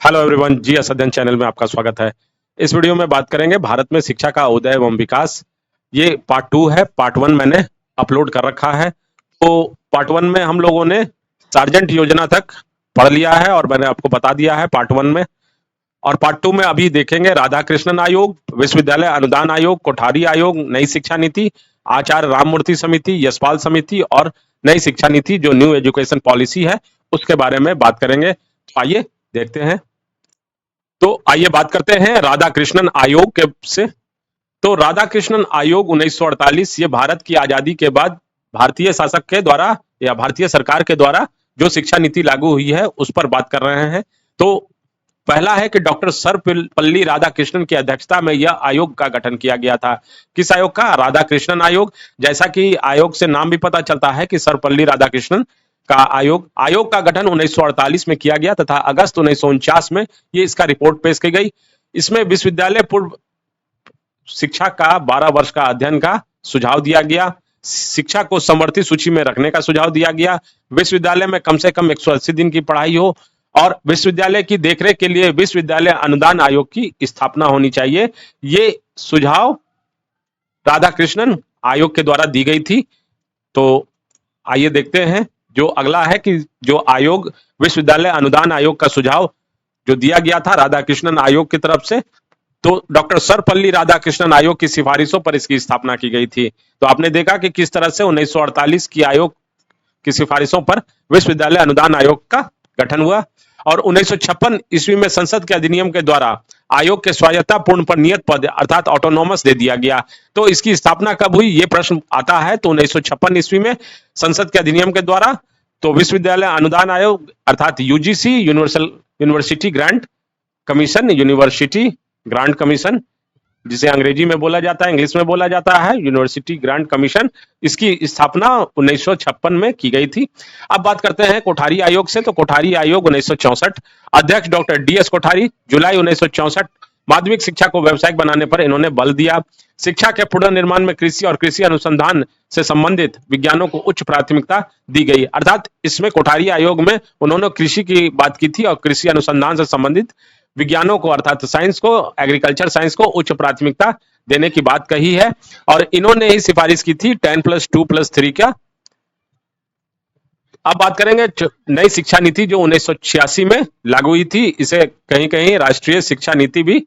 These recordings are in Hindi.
हेलो एवरीवन, जी अध्ययन चैनल में आपका स्वागत है। इस वीडियो में बात करेंगे भारत में शिक्षा का उदय एवं विकास। ये पार्ट 2 है। पार्ट 1 मैंने अपलोड कर रखा है। तो पार्ट 1 में हम लोगों ने सार्जेंट योजना तक पढ़ लिया है और मैंने आपको बता दिया है पार्ट 1 में। और पार्ट 2 में अभी देखेंगे राधा कृष्णन आयोग, विश्वविद्यालय अनुदान आयोग, कोठारी आयोग, नई शिक्षा नीति, आचार्य राममूर्ति समिति, यशपाल समिति और नई शिक्षा नीति जो न्यू एजुकेशन पॉलिसी है उसके बारे में बात करेंगे। तो आइए देखते हैं। तो आइए बात करते हैं राधा कृष्णन आयोग के से। तो राधा कृष्णन आयोग 1948 ये भारत की आजादी के बाद भारतीय शासक के द्वारा या भारतीय सरकार के द्वारा जो शिक्षा नीति लागू हुई है उस पर बात कर रहे हैं। तो पहला है कि डॉक्टर सर्वपल्ली राधाकृष्णन की अध्यक्षता में यह आयोग का गठन किया गया था। किस आयोग का? राधा कृष्णन आयोग। जैसा कि आयोग से नाम भी पता चलता है कि सर्वपल्ली राधाकृष्णन का आयोग का गठन 1948 में किया गया तथा अगस्त 1949 में ये इसका रिपोर्ट पेश की गई। इसमें विश्वविद्यालय पूर्व शिक्षा का 12 वर्ष का अध्ययन का सुझाव दिया गया। शिक्षा को समवर्ती सूची में रखने का सुझाव दिया गया। विश्वविद्यालय में कम से कम 180 दिन की पढ़ाई हो और विश्वविद्यालय की देखरेख के लिए विश्वविद्यालय अनुदान आयोग की स्थापना होनी चाहिए। ये सुझाव राधाकृष्णन आयोग के द्वारा दी गई थी। तो आइए देखते हैं। जो अगला है कि जो आयोग विश्वविद्यालय अनुदान आयोग का सुझाव जो दिया गया था राधाकृष्णन आयोग की तरफ से, तो डॉक्टर सर्वपल्ली राधाकृष्णन आयोग की सिफारिशों पर इसकी स्थापना की गई थी। तो आपने देखा कि किस तरह से 1948 की आयोग की सिफारिशों पर विश्वविद्यालय अनुदान आयोग का गठन हुआ और 1956 ईस्वी में संसद के अधिनियम के द्वारा आयोग के स्वायत्ता पूर्ण पर नियत पद अर्थात ऑटोनोमस दे दिया गया। तो इसकी स्थापना कब हुई ये प्रश्न आता है। तो 1956 ईस्वी में संसद के अधिनियम के द्वारा तो विश्वविद्यालय अनुदान आयोग अर्थात UGC universal university grant commission university grant commission जिसे अंग्रेजी में बोला जाता है, इंग्लिश में बोला जाता है यूनिवर्सिटी ग्रांट कमीशन, इसकी स्थापना 1956 में की गई थी। अब बात करते हैं कोठारी आयोग से। तो कोठारी आयोग 1964, अध्यक्ष डॉक्टर डीएस कोठारी, जुलाई 1964। माध्यमिक शिक्षा को व्यावसायिक बनाने पर इन्होंने बल दिया। शिक्षा के पुनर्निर्माण में कृषि और कृषि अनुसंधान से संबंधित विज्ञानों को उच्च प्राथमिकता दी गई। अर्थात इसमें कोठारी आयोग में उन्होंने कृषि की बात की थी और कृषि अनुसंधान से संबंधित विज्ञानों को अर्थात साइंस को, एग्रीकल्चर साइंस को उच्च प्राथमिकता देने की बात कही है। और इन्होंने ही सिफारिश की थी 10+2+3 का। अब बात करेंगे नई शिक्षा नीति जो 1986 में लागू हुई थी। इसे कहीं कहीं राष्ट्रीय शिक्षा नीति भी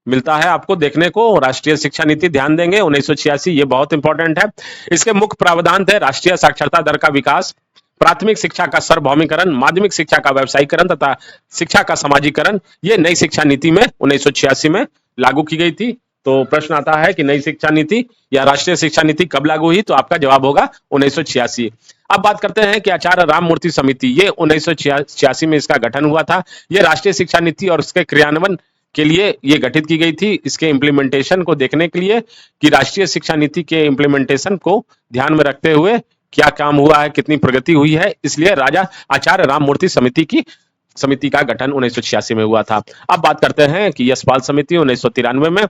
मिलता है आपको देखने को। राष्ट्रीय शिक्षा नीति ध्यान देंगे 1986, ये बहुत इंपॉर्टेंट है। इसके मुख्य प्रावधान थे राष्ट्रीय साक्षरता दर का विकास, प्राथमिक शिक्षा का सार्वभौमिकरण, माध्यमिक शिक्षा का व्यवसायीकरण तथा शिक्षा का समाजीकरण। ये नई शिक्षा नीति में 1986 में लागू की गई थी। तो प्रश्न आता है कि नई शिक्षा नीति या राष्ट्रीय शिक्षा नीति कब लागू हुई? तो आपका जवाब होगा 1986। अब बात करते हैं कि आचार्य राममूर्ति समिति, ये 1986 में इसका गठन हुआ था। ये राष्ट्रीय शिक्षा नीति और उसके क्रियान्वयन के लिए ये गठित की गई थी। इसके इम्प्लीमेंटेशन को देखने के लिए कि राष्ट्रीय शिक्षा नीति के इम्प्लीमेंटेशन को ध्यान में रखते हुए क्या काम हुआ है, कितनी प्रगति हुई है, इसलिए राजा आचार्य राममूर्ति समिति का गठन 1986 में हुआ था। अब बात करते हैं कि यशपाल समिति 1993 में।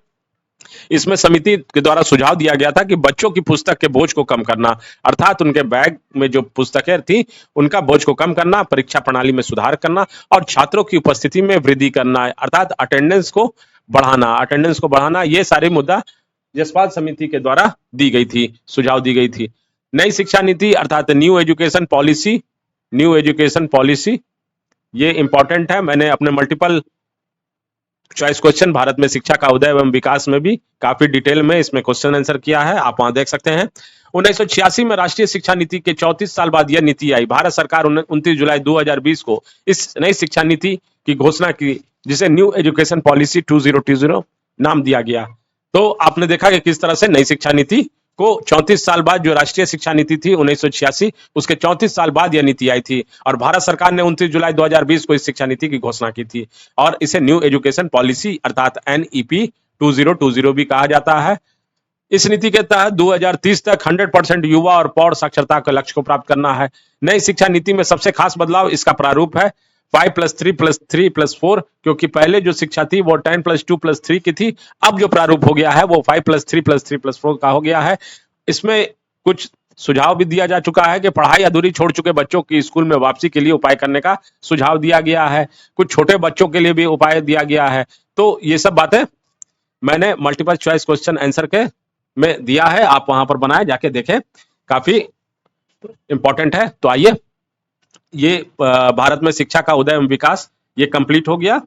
इसमें समिति के द्वारा सुझाव दिया गया था कि बच्चों की पुस्तक के बोझ को कम करना, अर्थात उनके बैग में जो पुस्तकें थी उनका बोझ को कम करना, परीक्षा प्रणाली में सुधार करना और छात्रों की उपस्थिति में वृद्धि करना, अर्थात अटेंडेंस को बढ़ाना। ये सारे मुद्दा यशपाल समिति के द्वारा दी गई थी, सुझाव दी गई थी। नई शिक्षा नीति अर्थात न्यू एजुकेशन पॉलिसी ये इंपॉर्टेंट है। मैंने अपने मल्टीपल चॉइस क्वेश्चन भारत में शिक्षा का उदय एवं विकास में भी काफी डिटेल में इसमें क्वेश्चन आंसर किया है, आप वहां देख सकते हैं। 1986 में राष्ट्रीय शिक्षा नीति के 34 साल बाद यह नीति आई। भारत सरकार 29 जुलाई 2020 को इस नई शिक्षा नीति की घोषणा की जिसे न्यू एजुकेशन पॉलिसी 2020 नाम दिया गया। तो आपने देखा कि किस तरह से नई शिक्षा नीति को 34 साल बाद, जो राष्ट्रीय शिक्षा नीति थी 1986 उसके 34 साल बाद यह नीति आई थी और भारत सरकार ने 29 जुलाई 2020 को इस शिक्षा नीति की घोषणा की थी और इसे न्यू एजुकेशन पॉलिसी अर्थात NEP 2020 भी कहा जाता है। इस नीति के तहत 2030 तक 100% युवा और पौध साक्षरता के लक्ष्य को प्राप्त करना है। नई शिक्षा नीति में सबसे खास बदलाव इसका प्रारूप है 5+3+3+4, क्योंकि पहले जो शिक्षा थी वो 10+2+3 की थी। अब जो प्रारूप हो गया है वो 5+3+3+4 का हो गया है। इसमें कुछ सुझाव भी दिया जा चुका है कि पढ़ाई अधूरी छोड़ चुके बच्चों की स्कूल में वापसी के लिए उपाय करने का सुझाव दिया गया है। कुछ छोटे बच्चों के लिए भी उपाय दिया गया है। तो ये सब बातें मैंने मल्टीपल चॉइस क्वेश्चन आंसर के में दिया है, आप वहां पर बनाए जाके देखें, काफी इंपॉर्टेंट है। तो आइए, ये भारत में शिक्षा का उदय एवं विकास ये कंप्लीट हो गया।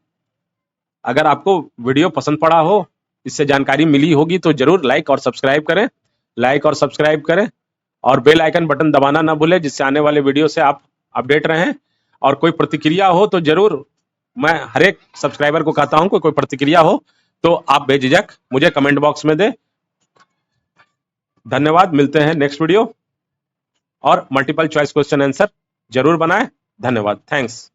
अगर आपको वीडियो पसंद पड़ा हो, इससे जानकारी मिली होगी, तो जरूर लाइक और सब्सक्राइब करें, लाइक और सब्सक्राइब करें, और बेल आइकन बटन दबाना ना भूलें, जिससे आने वाले वीडियो से आप अपडेट रहें। और कोई प्रतिक्रिया हो तो जरूर, मैं हर एक सब्सक्राइबर को कहता हूं कि कोई प्रतिक्रिया हो तो आप बेझिझक मुझे कमेंट बॉक्स में दें। धन्यवाद, मिलते हैं नेक्स्ट वीडियो। और मल्टीपल चॉइस क्वेश्चन आंसर जरूर बनाएं। धन्यवाद, थैंक्स।